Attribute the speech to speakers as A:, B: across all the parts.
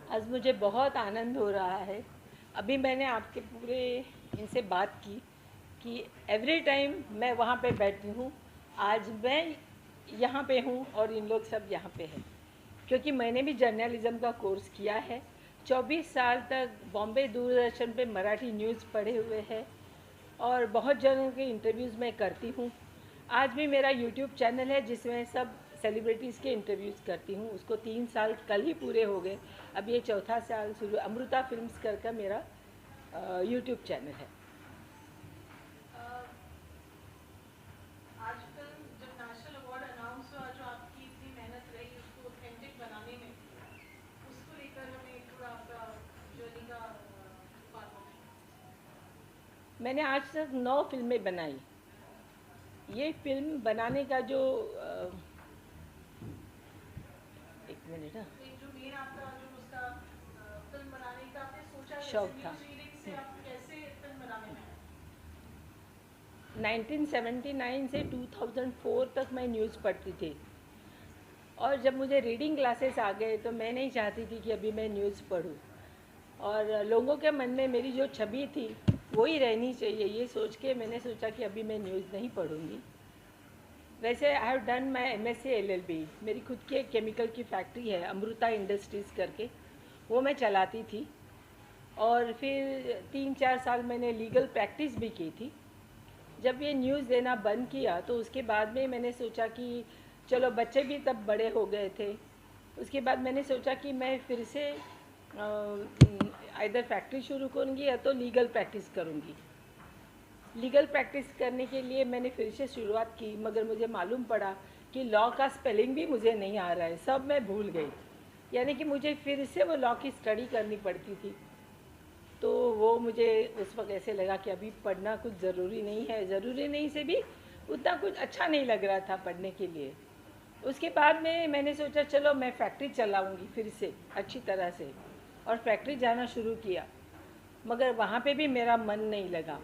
A: आज मुझे बहुत आनंद हो रहा है। अभी मैंने आपके पूरे इनसे बात की कि एवरी टाइम मैं वहाँ पे बैठती हूँ। आज मैं यहाँ पे हूँ और इन लोग सब यहाँ पे हैं, क्योंकि मैंने भी जर्नलिज़्म का कोर्स किया है। 24 साल तक बॉम्बे दूरदर्शन पे मराठी न्यूज़ पढ़े हुए हैं और बहुत जनों के इंटरव्यूज़ मैं करती हूँ। आज भी मेरा यूट्यूब चैनल है जिसमें सब सेलिब्रिटीज़ के इंटरव्यूज़ करती हूँ। उसको 3 साल कल ही पूरे हो गए। अब ये चौथा साल शुरू, अमृता फिल्म्स कर मेरा यूट्यूब चैनल है।
B: आज फिल्म जब नेशनल अवार्ड अनाउंस हुआ, जो आपकी इतनी मेहनत रही उसको ऑथेंटिक बनाने में, उसको लेकर हमें थोड़ा आपका जर्नी का बात बताइए।
A: मैंने आज तक 9 फिल्में बनाई। ये फिल्म बनाने का जो 1 मिनट, हाँ,
B: एक जो मेन आपका जो उसका फिल्म बनाने का आपने सोचा कैसे,
A: शौक था।
B: न्यूज़ रीडिंग से आप कैसे फिल्म बनाने में आए?
A: 1979 से 2004 तक मैं न्यूज़ पढ़ती थी, और जब मुझे रीडिंग क्लासेस आ गए तो मैं नहीं चाहती थी कि अभी मैं न्यूज़ पढूं, और लोगों के मन में मेरी जो छवि थी वही रहनी चाहिए, ये सोच के मैंने सोचा कि अभी मैं न्यूज़ नहीं पढ़ूंगी। वैसे I have done my MSc LLB। मेरी खुद की एक केमिकल की फैक्ट्री है, अमृता इंडस्ट्रीज़ करके, वो मैं चलाती थी। और फिर 3-4 साल मैंने लीगल प्रैक्टिस भी की थी। जब ये न्यूज़ देना बंद किया तो उसके बाद में मैंने सोचा कि चलो, बच्चे भी तब बड़े हो गए थे। उसके बाद मैंने सोचा कि मैं फिर से इधर फैक्ट्री शुरू करूँगी या तो लीगल प्रैक्टिस करूँगी। लीगल प्रैक्टिस करने के लिए मैंने फिर से शुरुआत की, मगर मुझे मालूम पड़ा कि लॉ का स्पेलिंग भी मुझे नहीं आ रहा है, सब मैं भूल गई। यानी कि मुझे फिर से वो लॉ की स्टडी करनी पड़ती थी। तो वो मुझे उस वक्त ऐसे लगा कि अभी पढ़ना कुछ ज़रूरी नहीं है, ज़रूरी नहीं से भी उतना कुछ अच्छा नहीं लग रहा था पढ़ने के लिए। उसके बाद में मैंने सोचा चलो मैं फैक्ट्री चलाऊँगी फिर से अच्छी तरह से, और फैक्ट्री जाना शुरू किया। मगर वहाँ पे भी मेरा मन नहीं लगा।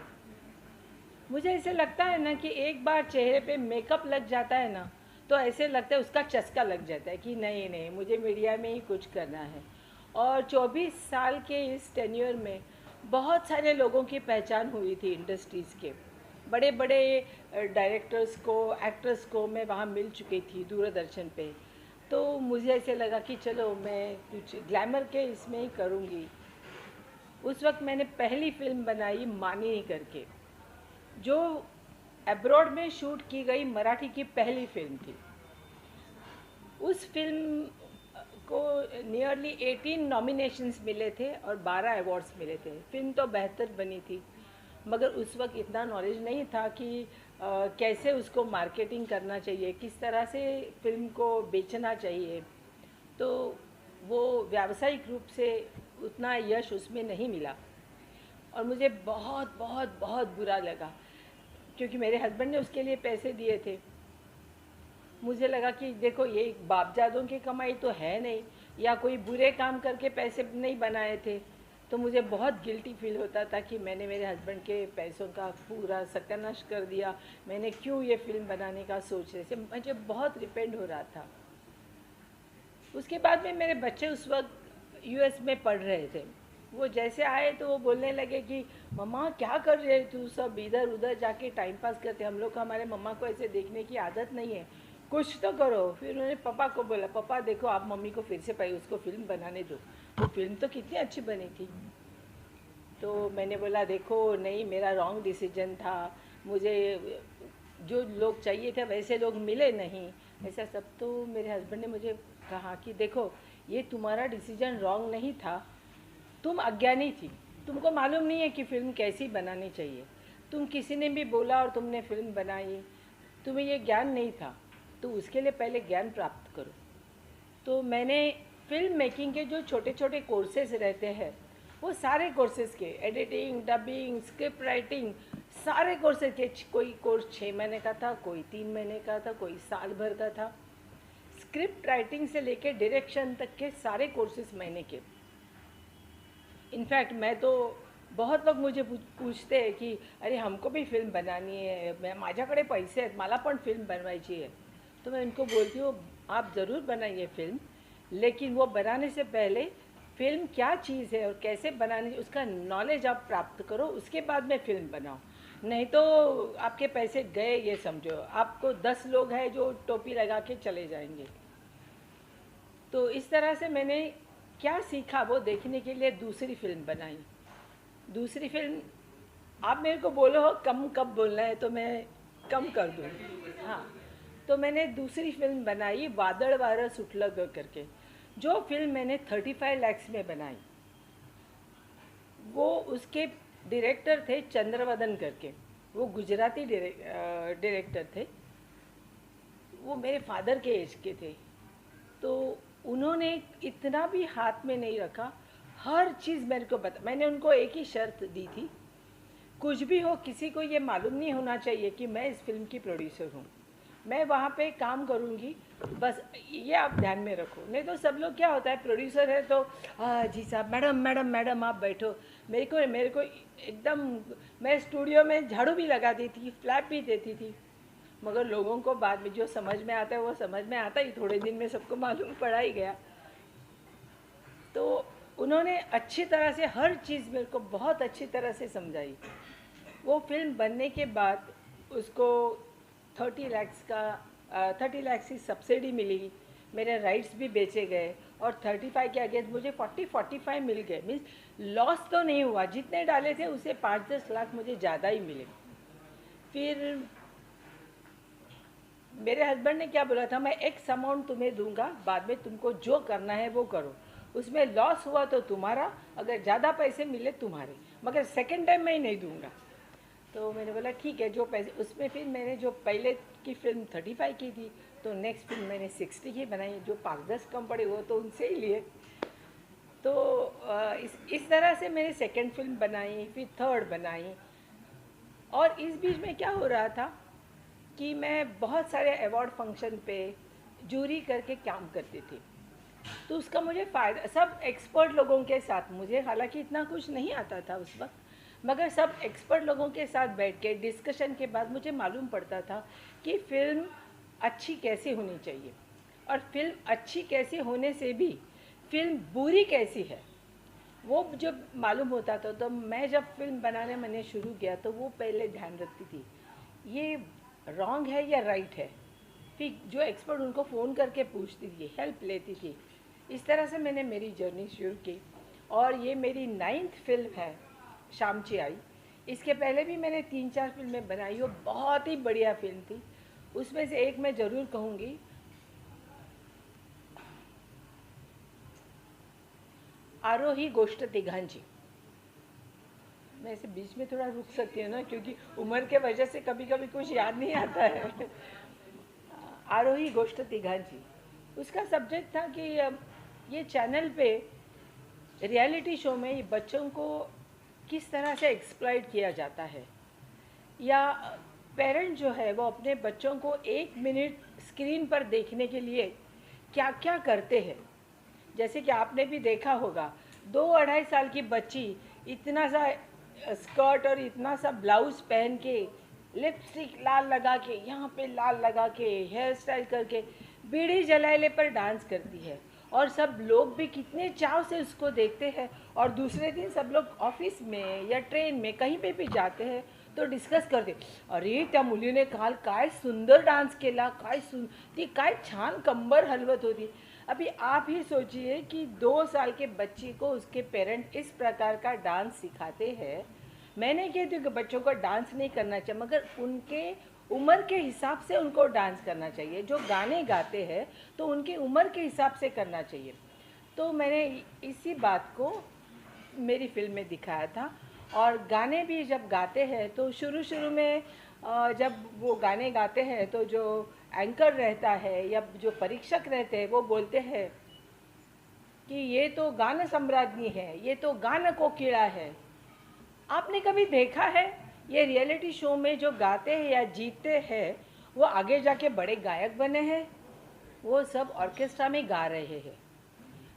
A: मुझे ऐसे लगता है ना कि एक बार चेहरे पे मेकअप लग जाता है ना, तो ऐसे लगता है उसका चस्का लग जाता है कि नहीं नहीं, मुझे मीडिया में ही कुछ करना है। और 24 साल के इस टेन्योर में बहुत सारे लोगों की पहचान हुई थी इंडस्ट्रीज़ के। बड़े बड़े डायरेक्टर्स को, एक्टर्स को मैं वहाँ मिल चुकी थी दूरदर्शन पे। तो मुझे ऐसे लगा कि चलो मैं कुछ ग्लैमर के इसमें ही करूँगी। उस वक्त मैंने पहली फिल्म बनाई मानिनी करके, जो अब्रॉड में शूट की गई मराठी की पहली फिल्म थी। उस फिल्म को नियरली 18 नॉमिनेशंस मिले थे और 12 अवार्ड्स मिले थे। फिल्म तो बेहतर बनी थी, मगर उस वक्त इतना नॉलेज नहीं था कि कैसे उसको मार्केटिंग करना चाहिए, किस तरह से फिल्म को बेचना चाहिए। तो वो व्यावसायिक रूप से उतना यश उसमें नहीं मिला, और मुझे बहुत बहुत बहुत बुरा लगा, क्योंकि मेरे हस्बैंड ने उसके लिए पैसे दिए थे। मुझे लगा कि देखो, ये बापजादों की कमाई तो है नहीं, या कोई बुरे काम करके पैसे नहीं बनाए थे। तो मुझे बहुत गिल्टी फील होता था कि मैंने मेरे हस्बैंड के पैसों का पूरा सत्यानाश कर दिया। मैंने क्यों ये फिल्म बनाने का सोच रहे थे, मुझे बहुत रिपेंड हो रहा था। उसके बाद में मेरे बच्चे उस वक्त US में पढ़ रहे थे। वो जैसे आए तो वो बोलने लगे कि मम्मा क्या कर रहे हो तू, सब इधर उधर जाके टाइम पास करते, हम लोग को, हमारे मम्मा को ऐसे देखने की आदत नहीं है, कुछ तो करो। फिर उन्होंने पापा को बोला, पापा देखो, आप मम्मी को फिर से पहले उसको फिल्म बनाने दो। वो फिल्म तो कितनी अच्छी बनी थी। तो मैंने बोला देखो, नहीं, मेरा रॉन्ग डिसीजन था। मुझे जो लोग चाहिए थे वैसे लोग मिले नहीं, ऐसा सब। तो मेरे हस्बैंड ने मुझे कहा कि देखो, ये तुम्हारा डिसीजन रॉन्ग नहीं था, तुम अज्ञानी थी, तुमको मालूम नहीं है कि फ़िल्म कैसी बनानी चाहिए। तुम किसी ने भी बोला और तुमने फ़िल्म बनाई, तुम्हें ये ज्ञान नहीं था, तो उसके लिए पहले ज्ञान प्राप्त करो। तो मैंने फिल्म मेकिंग के जो छोटे छोटे कोर्सेज रहते हैं, वो सारे कोर्सेज के, एडिटिंग, डबिंग, स्क्रिप्ट राइटिंग, सारे कोर्सेज के, कोई कोर्स 6 महीने का था, कोई 3 महीने का था, कोई साल भर का था। स्क्रिप्ट राइटिंग से लेके डायरेक्शन तक के सारे कोर्सेज मैंने के। इनफैक्ट मैं तो, बहुत लोग मुझे पूछते हैं कि अरे हमको भी फिल्म बनानी है, मैं, माझ्याकडे पैसे आहेत, मला पण फिल्म बनवायची है। तो मैं उनको बोलती हूँ, आप ज़रूर बनाइए फिल्म, लेकिन वो बनाने से पहले फिल्म क्या चीज़ है और कैसे बनानी, उसका नॉलेज आप प्राप्त करो, उसके बाद में फिल्म बनाओ। नहीं तो आपके पैसे गए ये समझो। आपको 10 लोग हैं जो टोपी लगा के चले जाएंगे। तो इस तरह से मैंने क्या सीखा वो देखने के लिए दूसरी फिल्म बनाई। दूसरी फिल्म, आप मेरे को बोलो हो कम कब बोलना है तो मैं कम कर दूँ। हाँ, तो मैंने दूसरी फिल्म बनाई वादड़ वारा सुटलग करके। जो फिल्म मैंने 35 लैक्स में बनाई, वो उसके डायरेक्टर थे चंद्रवदन करके। वो गुजराती डायरेक्टर थे। वो मेरे फादर के एज के थे। तो उन्होंने इतना भी हाथ में नहीं रखा, हर चीज़ मेरे को बता। मैंने उनको एक ही शर्त दी थी, कुछ भी हो किसी को ये मालूम नहीं होना चाहिए कि मैं इस फिल्म की प्रोड्यूसर हूँ। मैं वहाँ पे काम करूँगी, बस ये आप ध्यान में रखो। नहीं तो सब लोग क्या होता है, प्रोड्यूसर है तो जी साहब, मैडम मैडम मैडम आप बैठो। मेरे को एकदम, मैं स्टूडियो में झाड़ू भी लगाती थी, फ्लैप भी देती थी। मगर लोगों को बाद में जो समझ में आता है वो समझ में आता ही, थोड़े दिन में सबको मालूम पड़ा ही गया। तो उन्होंने अच्छी तरह से हर चीज़ मेरे को बहुत अच्छी तरह से समझाई। वो फिल्म बनने के बाद उसको 30 लाख की सब्सिडी मिली, मेरे राइट्स भी बेचे गए, और 35 के अगेंस्ट मुझे 45 मिल गए। मीन्स लॉस तो नहीं हुआ, जितने डाले थे उसे 5-10 लाख मुझे ज़्यादा ही मिले। फिर मेरे हस्बैंड ने क्या बोला था, मैं एक्स अमाउंट तुम्हें दूंगा, बाद में तुमको जो करना है वो करो। उसमें लॉस हुआ तो तुम्हारा, अगर ज़्यादा पैसे मिले तुम्हारे, मगर सेकेंड टाइम मैं नहीं दूंगा। तो मैंने बोला ठीक है, जो पैसे उसमें। फिर मैंने जो पहले की फिल्म 35 की थी, तो नेक्स्ट फिल्म मैंने 60 की बनाई। जो 5-10 कम पड़े वो तो उनसे ही लिए। तो इस तरह से मैंने सेकेंड फिल्म बनाई, फिर थर्ड बनाई। और इस बीच में क्या हो रहा था कि मैं बहुत सारे अवार्ड फंक्शन पे जूरी करके काम करती थी। तो उसका मुझे फ़ायदा, सब एक्सपर्ट लोगों के साथ, मुझे हालांकि इतना कुछ नहीं आता था उस वक्त, मगर सब एक्सपर्ट लोगों के साथ बैठ के डिस्कशन के बाद मुझे मालूम पड़ता था कि फ़िल्म अच्छी कैसे होनी चाहिए, और फिल्म अच्छी कैसे होने से भी फिल्म बुरी कैसी है वो जब मालूम होता था। तो मैं जब फिल्म बनाने मैंने शुरू किया तो वो पहले ध्यान रखती थी ये रॉन्ग है या राइट है। फिर जो एक्सपर्ट उनको फ़ोन करके पूछती थी, हेल्प लेती थी। इस तरह से मैंने मेरी जर्नी शुरू की, और ये मेरी 9th फिल्म है शामची आई। इसके पहले भी मैंने 3-4 फिल्में बनाई, वो बहुत ही बढ़िया फिल्म थी। उसमें से एक मैं ज़रूर कहूँगी, आरोही गोष्ट तिघांची। मैं ऐसे बीच में थोड़ा रुक सकती हूँ ना, क्योंकि उम्र के वजह से कभी कभी कुछ याद नहीं आता है। आरोही गोष्ट तिघांची, उसका सब्जेक्ट था कि ये चैनल पे रियलिटी शो में ये बच्चों को किस तरह से एक्सप्लॉइट किया जाता है, या पेरेंट जो है वो अपने बच्चों को 1 मिनट स्क्रीन पर देखने के लिए क्या क्या करते हैं। जैसे कि आपने भी देखा होगा, 2-2.5 साल की बच्ची इतना सा स्कर्ट और इतना सा ब्लाउज पहन के, लिपस्टिक लाल लगा के, यहाँ पे लाल लगा के, हेयर स्टाइल करके बीड़ी जलाइले पर डांस करती है, और सब लोग भी कितने चाव से उसको देखते हैं। और दूसरे दिन सब लोग ऑफिस में या ट्रेन में कहीं पे भी जाते हैं तो डिस्कस करते, अरे त्या मुलीने काल काय सुंदर डान्स केला, ती काय छान कंबर हलवत होती। अभी आप ही सोचिए कि 2 साल के बच्ची को उसके पेरेंट इस प्रकार का डांस सिखाते हैं। मैं नहीं कहती कि बच्चों को डांस नहीं करना चाहिए, मगर उनके उम्र के हिसाब से उनको डांस करना चाहिए। जो गाने गाते हैं तो उनकी उम्र के हिसाब से करना चाहिए। तो मैंने इसी बात को मेरी फिल्म में दिखाया था। और गाने भी जब गाते हैं तो शुरू शुरू में जब वो गाने गाते हैं तो जो एंकर रहता है या जो परीक्षक रहते हैं वो बोलते हैं कि ये तो गान सम्राज्ञी है, ये तो गान कोकिला है। आपने कभी देखा है ये रियलिटी शो में जो गाते हैं या जीतते हैं वो आगे जाके बड़े गायक बने हैं? वो सब ऑर्केस्ट्रा में गा रहे हैं।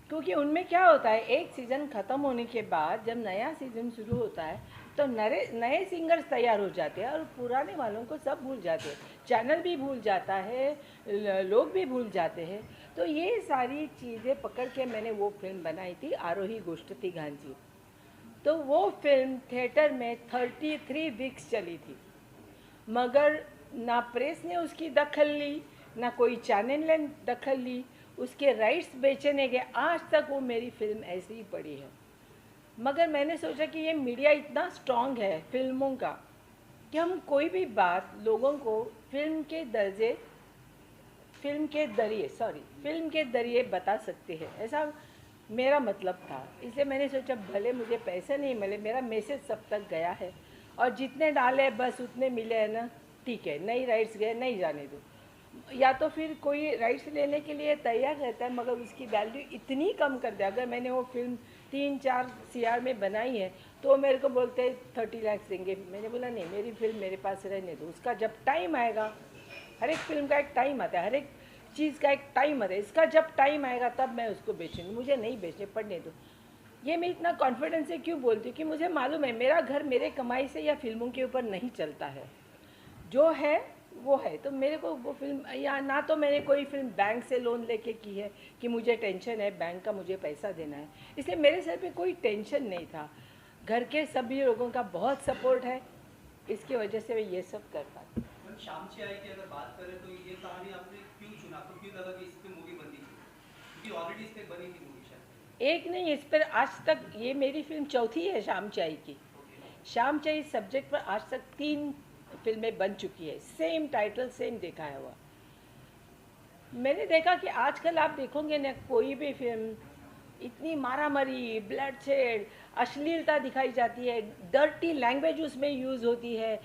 A: क्योंकि उनमें क्या होता है, एक सीज़न ख़त्म होने के बाद जब नया सीज़न शुरू होता है तो नए सिंगर्स तैयार हो जाते हैं, और पुराने वालों को सब भूल जाते हैं। चैनल भी भूल जाता है, लोग भी भूल जाते हैं। तो ये सारी चीज़ें पकड़ के मैंने वो फिल्म बनाई थी, आरोही गोष्ठती घांची। तो वो फिल्म थिएटर में 33 वीक्स चली थी, मगर ना प्रेस ने उसकी दखल ली, ना कोई चैनल ने दखल ली, उसके राइट्स बेचने के आज तक वो मेरी फिल्म ऐसी ही पड़ी है। मगर मैंने सोचा कि ये मीडिया इतना स्ट्रांग है फिल्मों का कि हम कोई भी बात लोगों को फिल्म के जरिए बता सकते हैं, ऐसा मेरा मतलब था। इसलिए मैंने सोचा भले मुझे पैसे नहीं मिले, मेरा मैसेज सब तक गया है, और जितने डाले बस उतने मिले हैं ना, ठीक है, नहीं राइट्स गए नहीं जाने दो। या तो फिर कोई राइट्स लेने के लिए तैयार रहता है, मगर उसकी वैल्यू इतनी कम कर दे। अगर मैंने वो फिल्म 3-4 CR में बनाई है तो मेरे को बोलते हैं 30 लाख देंगे। मैंने बोला नहीं, मेरी फिल्म मेरे पास रहने दो, उसका जब टाइम आएगा, हर एक फिल्म का एक टाइम आता है, हर एक चीज़ का एक टाइम आता है, इसका जब टाइम आएगा तब मैं उसको बेचूंगी, मुझे नहीं बेचने, पड़ने दो। ये मैं इतना कॉन्फिडेंस से क्यों बोलती हूँ कि मुझे मालूम है मेरा घर मेरे कमाई से या फिल्मों के ऊपर नहीं चलता है, जो है वो है। तो मेरे को वो फिल्म, या ना तो मैंने कोई फिल्म बैंक से लोन लेके की है कि मुझे टेंशन है बैंक का मुझे पैसा देना है, इसलिए मेरे सर पे कोई टेंशन नहीं था। घर के सभी लोगों का बहुत सपोर्ट है, इसकी वजह से मैं ये सब कर पाती।
C: शामची आई की अगर बात करें तो ये कहानी आपने क्यों चुना, तो क्यों लगा कि इस पे मूवी बननी थी, क्योंकि ऑलरेडी इस पे बनी थी मूवी शायद?
A: एक नहीं, इस पर आज तक, ये मेरी फिल्म चौथी है शामचाई की। शामचाई सब्जेक्ट पर आज तक 3 फिल्में बन चुकी है, सेम टाइटल सेम दिखाया हुआ। मैंने देखा कि आजकल आप देखोगे ना, कोई भी फिल्म इतनी मारामारी, ब्लडशेड, अश्लीलता दिखाई जाती है, डर्टी लैंग्वेज उसमें यूज़ होती है,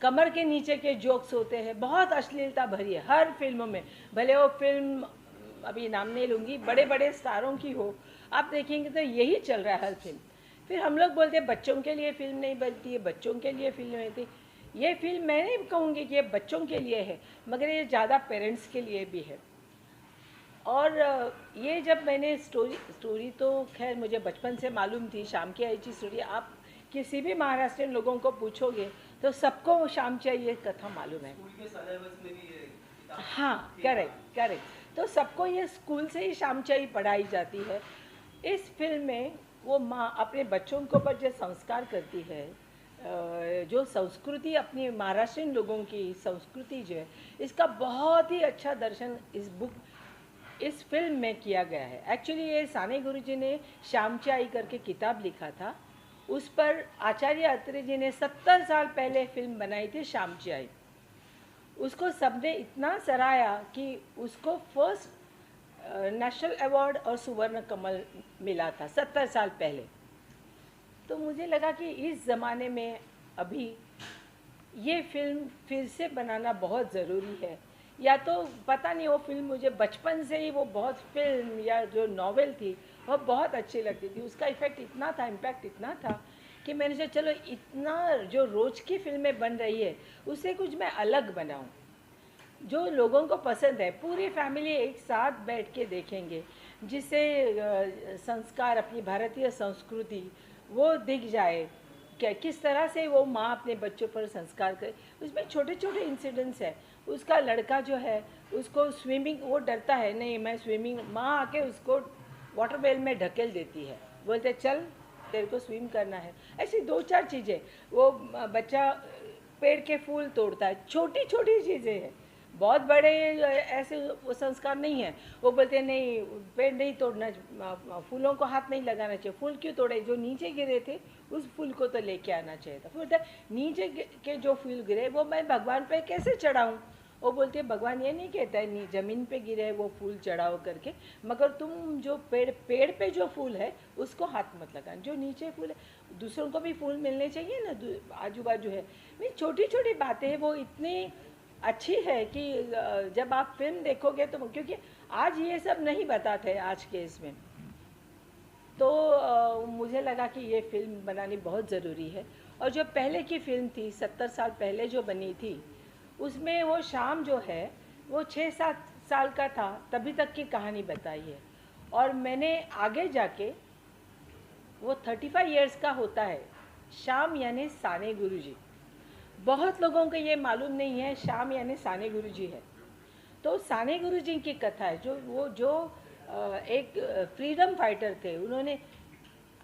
A: कमर के नीचे के जोक्स होते हैं, बहुत अश्लीलता भरी है हर फिल्मों में। भले वो फिल्म अभी नाम नहीं लूँगी, बड़े बड़े स्टारों की हो, आप देखेंगे तो यही चल रहा है हर फिल्म। फिर हम लोग बोलते हैं बच्चों के लिए फ़िल्म नहीं बनती है, बच्चों के लिए फिल्म बनती। ये फिल्म मैं नहीं कहूँगी कि ये बच्चों के लिए है, मगर ये ज़्यादा पेरेंट्स के लिए भी है। और ये जब मैंने स्टोरी तो खैर मुझे बचपन से मालूम थी, शाम की आई स्टोरी। आप किसी भी महाराष्ट्रियन लोगों को पूछोगे तो सबको शाम चाहिए कथा मालूम है।
C: स्कूल के सिलेबस में भी ये किताब
A: हाँ, करेक्ट। तो सबको ये स्कूल से ही शाम चाहिए पढ़ाई जाती है। इस फिल्म में वो माँ अपने बच्चों के ऊपर जो संस्कार करती है, जो संस्कृति अपनी महाराष्ट्रियन लोगों की संस्कृति जो है, इसका बहुत ही अच्छा दर्शन इस फिल्म में किया गया है। एक्चुअली ये साने गुरुजी ने शामची आई करके किताब लिखा था, उस पर आचार्य अत्रे जी ने 70 साल पहले फिल्म बनाई थी शामची आई। उसको सबने इतना सराहा कि उसको फर्स्ट नेशनल अवार्ड और सुवर्ण कमल मिला था 70 साल पहले। तो मुझे लगा कि इस ज़माने में अभी ये फिल्म फिर से बनाना बहुत ज़रूरी है। या तो पता नहीं, वो फिल्म मुझे बचपन से ही, वो बहुत फिल्म या जो नॉवेल थी वह बहुत अच्छी लगती थी, उसका इफ़ेक्ट इतना था, इम्पैक्ट इतना था कि मैंने सोचा चलो इतना जो रोज़ की फिल्में बन रही है उससे कुछ मैं अलग बनाऊं, जो लोगों को पसंद है, पूरी फैमिली एक साथ बैठ के देखेंगे, जिससे संस्कार, अपनी भारतीय संस्कृति वो दिख जाए, क्या किस तरह से वो माँ अपने बच्चों पर संस्कार करे। उसमें छोटे छोटे इंसिडेंट्स है। उसका लड़का जो है उसको स्विमिंग, वो डरता है, नहीं मैं स्विमिंग, माँ आके उसको वाटर वेल में ढकेल देती है, बोलते चल तेरे को स्विम करना है। ऐसी 2-4 चीज़ें। वो बच्चा पेड़ के फूल तोड़ता है, छोटी छोटी चीज़ें हैं, बहुत बड़े ऐसे वो संस्कार नहीं है। वो बोलते हैं नहीं पेड़ नहीं तोड़ना, फूलों को हाथ नहीं लगाना चाहिए। फूल क्यों तोड़े, जो नीचे गिरे थे उस फूल को तो लेके आना चाहिए था। फिर बोलता है नीचे के जो फूल गिरे वो मैं भगवान पे कैसे चढ़ाऊँ। वो बोलते हैं भगवान ये नहीं कहता है ज़मीन पे गिरे वो फूल चढ़ाओ करके, मगर तुम जो पेड़ पे जो फूल है उसको हाथ मत लगाना, जो नीचे फूल है दूसरों को भी फूल मिलने चाहिए ना, आजू बाजू है। नहीं, छोटी छोटी बातें हैं, वो इतनी अच्छी है कि जब आप फिल्म देखोगे तो, क्योंकि आज ये सब नहीं बताते आज के इसमें, तो मुझे लगा कि ये फिल्म बनानी बहुत ज़रूरी है। और जो पहले की फिल्म थी 70 साल पहले जो बनी थी, उसमें वो शाम जो है वो 6-7 साल का था तभी तक की कहानी बताई है, और मैंने आगे जाके वो 35 इयर्स का होता है। शाम यानी साने गुरुजी, बहुत लोगों को ये मालूम नहीं है शाम यानी साने गुरुजी है। तो साने गुरुजी की कथा है, जो एक फ्रीडम फाइटर थे, उन्होंने।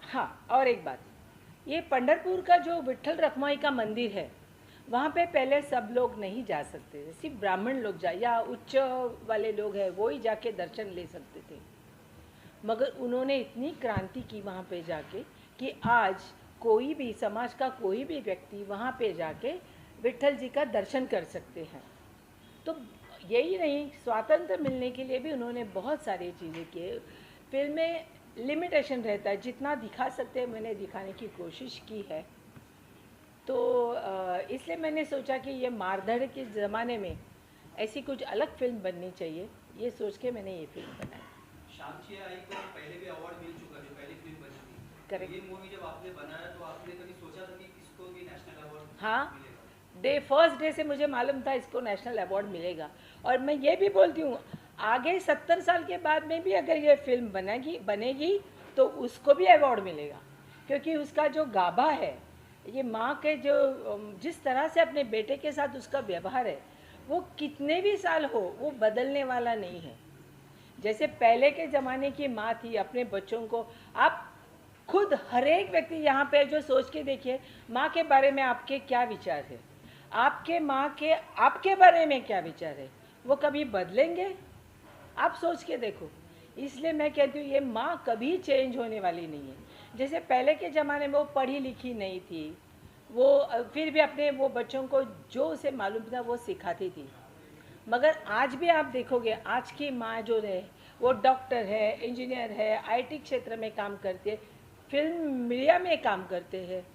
A: हाँ, और एक बात, ये पंढरपुर का जो विट्ठल रखमाई का मंदिर है, वहाँ पे पहले सब लोग नहीं जा सकते थे, सिर्फ ब्राह्मण लोग जा या उच्च वाले लोग हैं वो ही जाके दर्शन ले सकते थे। मगर उन्होंने इतनी क्रांति की वहाँ पे जाके कि आज कोई भी समाज का कोई भी व्यक्ति वहाँ पे जाके विट्ठल जी का दर्शन कर सकते हैं। तो यही नहीं, स्वातंत्र मिलने के लिए भी उन्होंने बहुत सारी चीज़ें की। फिल्म में लिमिटेशन रहता है, जितना दिखा सकते हैं मैंने दिखाने की कोशिश की है। तो इसलिए मैंने सोचा कि ये मारधड़ के ज़माने में ऐसी कुछ अलग फिल्म बननी चाहिए, ये सोच के मैंने ये फिल्म बनाई।
C: शामची आई को पहले भी अवार्ड मिल चुका, जो पहली फिल्म बनी थी।
A: करेक्ट।
C: ये मूवी जब आपने बनाया तो आपने कभी सोचा था कि इसको भी नेशनल अवार्ड
A: हाँ,
C: मिलेगा?
A: फर्स्ट डे से मुझे मालूम था इसको नेशनल अवार्ड मिलेगा। और मैं ये भी बोलती हूँ, आगे 70 साल के बाद में भी अगर ये फिल्म बनेगी तो उसको भी अवार्ड मिलेगा, क्योंकि उसका जो गाभा है, ये माँ के जो जिस तरह से अपने बेटे के साथ उसका व्यवहार है, वो कितने भी साल हो वो बदलने वाला नहीं है। जैसे पहले के ज़माने की माँ थी, अपने बच्चों को, आप खुद हर एक व्यक्ति यहाँ पे जो सोच के देखिए, माँ के बारे में आपके क्या विचार है, आपके माँ के आपके बारे में क्या विचार है, वो कभी बदलेंगे? आप सोच के देखो। इसलिए मैं कहती हूँ ये माँ कभी चेंज होने वाली नहीं है। जैसे पहले के ज़माने में वो पढ़ी लिखी नहीं थी, वो फिर भी अपने वो बच्चों को जो उसे मालूम था वो सिखाती थी। मगर आज भी आप देखोगे, आज की माँ जो है वो डॉक्टर है, इंजीनियर है, आईटी क्षेत्र में काम करती है, फिल्म मीडिया में काम करते हैं,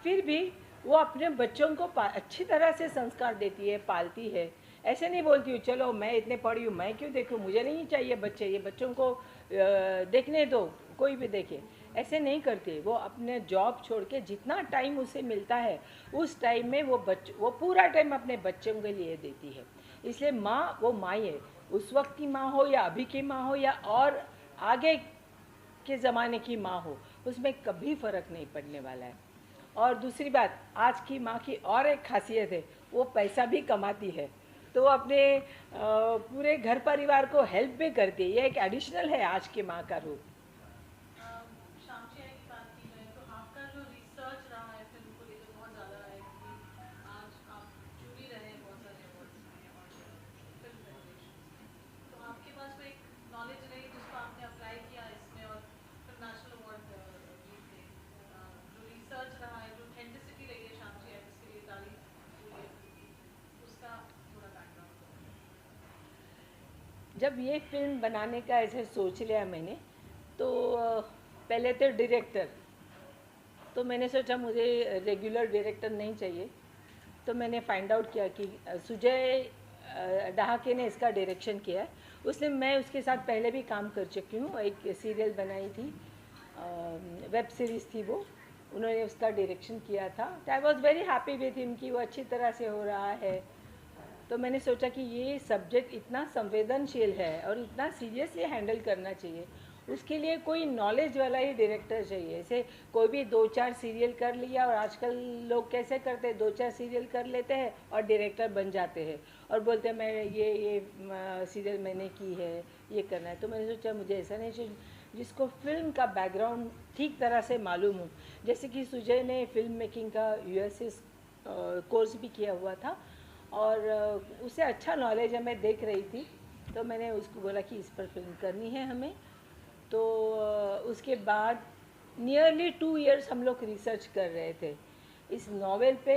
A: फिर भी वो अपने बच्चों को अच्छी तरह से संस्कार देती है, पालती है। ऐसे नहीं बोलती हूँ चलो मैं इतने पढ़ी हूँ मैं क्यों देखूँ, मुझे नहीं चाहिए बच्चे, ये बच्चों को देखने दो, कोई भी देखे, ऐसे नहीं करती। वो अपने जॉब छोड़ के जितना टाइम उसे मिलता है उस टाइम में वो पूरा टाइम अपने बच्चों के लिए देती है। इसलिए माँ वो माँ ही है, उस वक्त की माँ हो या अभी की माँ हो या और आगे के ज़माने की माँ हो, उसमें कभी फ़र्क नहीं पड़ने वाला है। और दूसरी बात, आज की माँ की और एक खासियत है, वो पैसा भी कमाती है, तो वो अपने पूरे घर परिवार को हेल्प भी करती है। ये एक एडिशनल है आज की माँ का रूप।
B: शामची आई की बात की जाए तो आपका जो रिसर्च रहा है फिल्म को लेकर बहुत ज़्यादा है, कि आज आप जूरी रहे हैं बहुत सारे अवार्ड्स में और फिल्म फेडरेशन, तो आपके पास तो एक नॉलेज रही जिसको आपने अप्लाई किया इसमें और फिर नेशनल अवार्ड जीते। जो रिसर्च रहा है, जो ऑथेंटिसिटी रही है शामची आई, जिसके लिए तारीफ हुई है, उसका थोड़ा बैकग्राउंड।
A: जब ये फिल्म बनाने का ऐसे सोच लिया मैंने, तो पहले तो डायरेक्टर, तो मैंने सोचा मुझे रेगुलर डायरेक्टर नहीं चाहिए, तो मैंने फाइंड आउट किया कि सुजय डहाके ने इसका डायरेक्शन किया है। मैं उसके साथ पहले भी काम कर चुकी हूँ, एक सीरियल बनाई थी, वेब सीरीज़ थी वो, उन्होंने उसका डायरेक्शन किया था। I was very happy with him कि वो अच्छी तरह से हो रहा है। तो मैंने सोचा कि ये सब्जेक्ट इतना संवेदनशील है और इतना सीरियसली हैंडल करना चाहिए, उसके लिए कोई नॉलेज वाला ही डायरेक्टर चाहिए। ऐसे कोई भी 2-4 सीरियल कर लिया, और आजकल लोग कैसे करते हैं, 2-4 सीरियल कर लेते हैं और डायरेक्टर बन जाते हैं और बोलते हैं मैं ये सीरियल मैंने की है, ये करना है। तो मैंने सोचा मुझे ऐसा नहीं चाहिए, जिसको फिल्म का बैकग्राउंड ठीक तरह से मालूम हो। जैसे कि सुजय ने फिल्म मेकिंग का यूएसए कोर्स भी किया हुआ था और उसे अच्छा नॉलेज है, मैं देख रही थी, तो मैंने उसको बोला कि इस पर फिल्म करनी है हमें। तो उसके बाद नियरली 2 इयर्स हम लोग रिसर्च कर रहे थे इस नावल पे।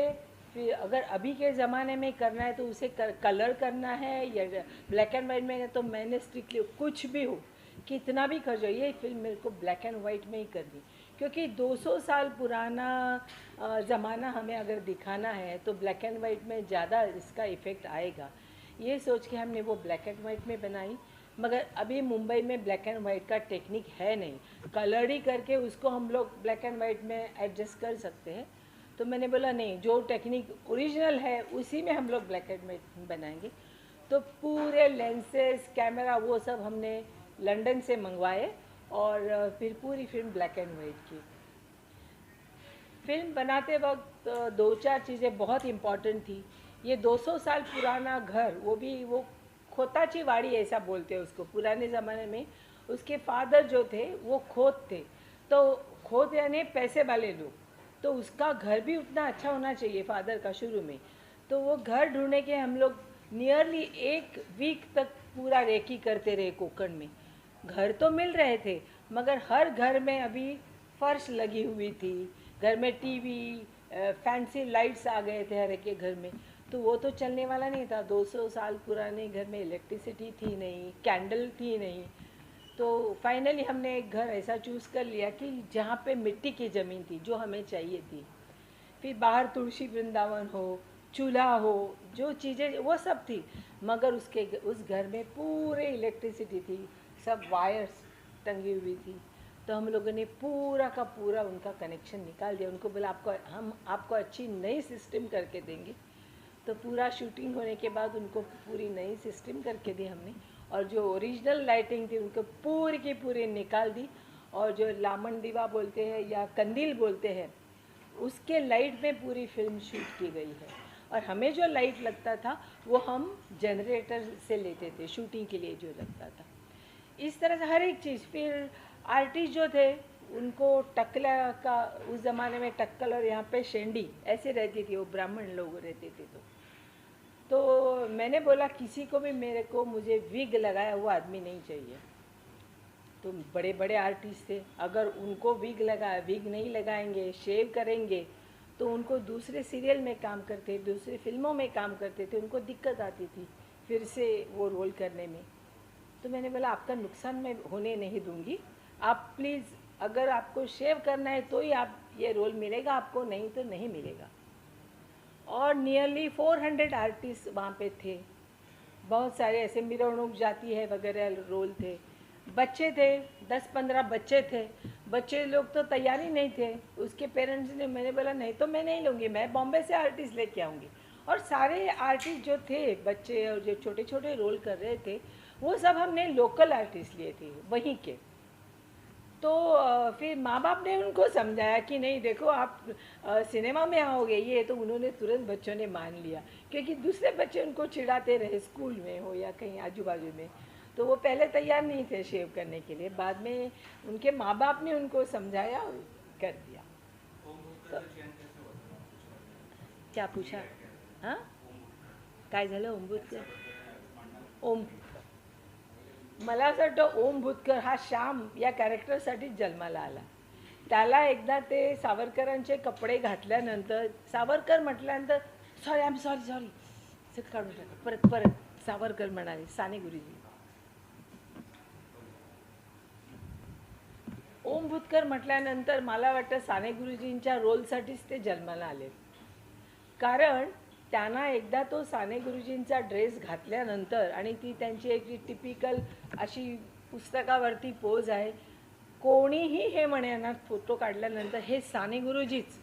A: फिर अगर अभी के ज़माने में करना है तो उसे कलर करना है या ब्लैक एंड वाइट में है, तो मैंने स्ट्रिक्टली कुछ भी हो, कितना भी खर्च हो, ये फिल्म मेरे को ब्लैक एंड वाइट में ही करनी, क्योंकि 200 साल पुराना ज़माना हमें अगर दिखाना है तो ब्लैक एंड वाइट में ज़्यादा इसका इफ़ेक्ट आएगा। ये सोच के हमने वो ब्लैक एंड वाइट में बनाई। मगर अभी मुंबई में ब्लैक एंड वाइट का टेक्निक है नहीं, कलर ही करके उसको हम लोग ब्लैक एंड वाइट में एडजस्ट कर सकते हैं। तो मैंने बोला नहीं, जो टेक्निक ओरिजिनल है उसी में हम लोग ब्लैक एंड वाइट बनाएंगे। तो पूरे लेंसेज, कैमरा, वो सब हमने लंदन से मंगवाए और फिर पूरी फिल्म ब्लैक एंड वाइट की। फिल्म बनाते वक्त 2-4 चीज़ें बहुत इम्पॉर्टेंट थी। ये 200 साल पुराना घर, वो भी वो खोताची वाड़ी ऐसा बोलते हैं उसको। पुराने ज़माने में उसके फादर जो थे वो खोत थे, तो खोत यानी पैसे वाले लोग, तो उसका घर भी उतना अच्छा होना चाहिए फादर का शुरू में। तो वो घर ढूंढने के हम लोग नियरली 1 वीक तक पूरा रेकी करते रहे कोकण में। घर तो मिल रहे थे मगर हर घर में अभी फर्श लगी हुई थी, घर में टीवी, फैंसी लाइट्स आ गए थे हर एक के घर में, तो वो तो चलने वाला नहीं था। 200 साल पुराने घर में इलेक्ट्रिसिटी थी नहीं, कैंडल थी नहीं। तो फाइनली हमने एक घर ऐसा चूज़ कर लिया कि जहाँ पे मिट्टी की ज़मीन थी जो हमें चाहिए थी। फिर बाहर तुलसी वृंदावन हो, चूल्हा हो, जो चीज़ें वो सब थी, मगर उस घर में पूरे इलेक्ट्रिसिटी थी, सब वायर्स टंगी हुई थी। तो हम लोगों ने पूरा का पूरा उनका कनेक्शन निकाल दिया। उनको बोला हम आपको अच्छी नई सिस्टम करके देंगे। तो पूरा शूटिंग होने के बाद उनको पूरी नई सिस्टम करके दी हमने, और जो ओरिजिनल लाइटिंग थी उनको पूरी की पूरी निकाल दी, और जो लामन दीवा बोलते हैं या कंदील बोलते हैं उसके लाइट में पूरी फिल्म शूट की गई है। और हमें जो लाइट लगता था वो हम जनरेटर से लेते थे शूटिंग के लिए जो लगता था। इस तरह से हर एक चीज़। फिर आर्टिस्ट जो थे उनको टकला का, उस ज़माने में टक्कल और यहाँ पे शेंडी ऐसे रहती थी, वो ब्राह्मण लोग रहते थे। तो मैंने बोला किसी को भी मुझे विग लगाया हुआ आदमी नहीं चाहिए। तो बड़े बड़े आर्टिस्ट थे, अगर उनको विग नहीं लगाएंगे, शेव करेंगे, तो उनको दूसरे सीरियल में काम करते, दूसरी फिल्मों में काम करते थे, उनको दिक्कत आती थी फिर से वो रोल करने में। तो मैंने बोला आपका नुकसान मैं होने नहीं दूंगी, आप प्लीज़ अगर आपको शेव करना है तो ही आप ये रोल मिलेगा आपको, नहीं तो नहीं मिलेगा। और नियरली 400 आर्टिस्ट वहाँ पे थे, बहुत सारे ऐसे मिरवणूक जाती है वगैरह रोल थे। बच्चे थे, 10-15 बच्चे थे। बच्चे लोग तो तैयार ही नहीं थे। उसके पेरेंट्स ने, मैंने बोला नहीं तो मैं नहीं लूँगी, मैं बॉम्बे से आर्टिस्ट लेके आऊँगी। और सारे आर्टिस्ट जो थे बच्चे और जो छोटे छोटे रोल कर रहे थे वो सब हमने लोकल आर्टिस्ट लिए थे वहीं के। तो फिर माँ बाप ने उनको समझाया कि नहीं देखो आप सिनेमा में आओगे ये, तो उन्होंने तुरंत बच्चों ने मान लिया, क्योंकि दूसरे बच्चे उनको चिढ़ाते रहे स्कूल में हो या कहीं आजू बाजू में। तो वो पहले तैयार नहीं थे शेव करने के लिए, बाद में उनके माँ बाप ने उनको समझाया और कर दिया। तो क्या पूछा? हां काय झालं? ओम भूतकर, ओम, मला असं वाटतं ओम भूतकर हा श्याम या कॅरेक्टरसाठी जन्माला आला। त्याला एकदा ते सावरकरांचे कपडे घातल्यानंतर, सावरकर म्हटल्यानंतर सॉरी आय एम सॉरी सगळं काढून टाका, परत सावरकर म्हणाले, साने गुरुजी। ओम भूतकर म्हटल्यानंतर मला वाटतं साने गुरुजींच्या रोलसाठीच ते जन्माला आले, कारण त्यांना एकदा तो साने गुरुजींचा ड्रेस घातल्यानंतर आणि ती त्यांची एक टिपिकल अशी पुस्तकावरती पोज आहे, कोणीही हे म्हणणार फोटो काढल्यानंतर हे साने गुरुजीच,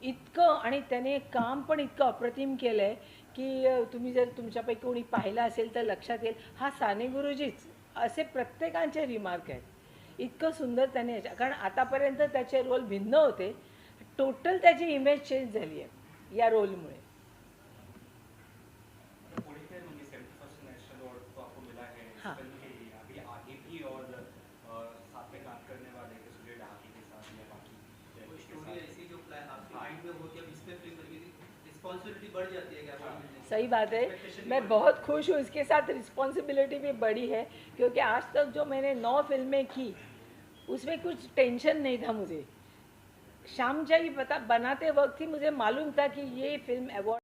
A: इतकं, आणि त्याने काम पण इतकं अप्रतिम केलं आहे की तुम्ही जर तुमच्यापैकी कोणी पाहिलं असेल तर लक्षात येईल हा साने गुरुजीच, असे प्रत्येकांचे रिमार्क आहेत। इतकं सुंदर त्याने, कारण आतापर्यंत त्याचे रोल भिन्न होते, टोटल त्याची इमेज चेंज झाली आहे या रोलमुळे। हाँ
C: रिस्पॉन्सिबिलिटी बढ़ जाती है क्या?
A: सही बात है, मैं बहुत खुश हूँ, इसके साथ रिस्पॉन्सिबिलिटी भी बड़ी है, क्योंकि आज तक जो मैंने 9 फिल्में की उसमें कुछ टेंशन नहीं था मुझे। श्यामची बनाते वक्त ही मुझे मालूम था कि ये फिल्म अवार्ड